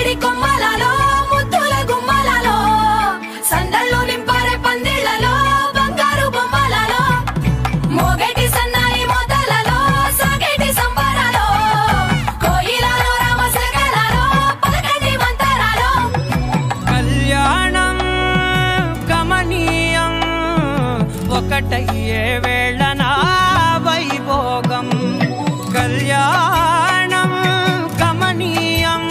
మామిడి కొమ్మలలో ముద్దుల గుమ్మలలో సందళ్ళు నింపారే పందిళ్లలో బంగారు బొమ్మలలో మోగేటి సన్నాయి మోతలలో సాగేటి సంబరాలో కోయిలలో రామశకలలో పలకటి మంతరాలో కళ్యాణం గమనీయం ఒకటయ్యే వేళన వైభోగం కళ్యాణం గమనీయం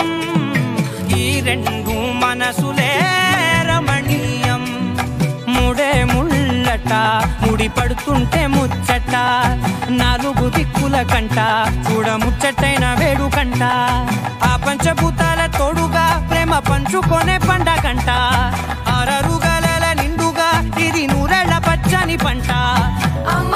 ఈ రెండు మనసులే రమణీయం ముడే ముళ్ళట ముడి పడుతుంటే ముచ్చట నాలుగు దిక్కుల కంట చూడ ముచ్చటైన వేడుకంట ఆ పంచభూతాల తోడుగా ప్రేమ పంచుకొనే పండగంట ఆరరుగల నిండుగా ఇది నూరెళ్ళ పచ్చని పంట అమ్మ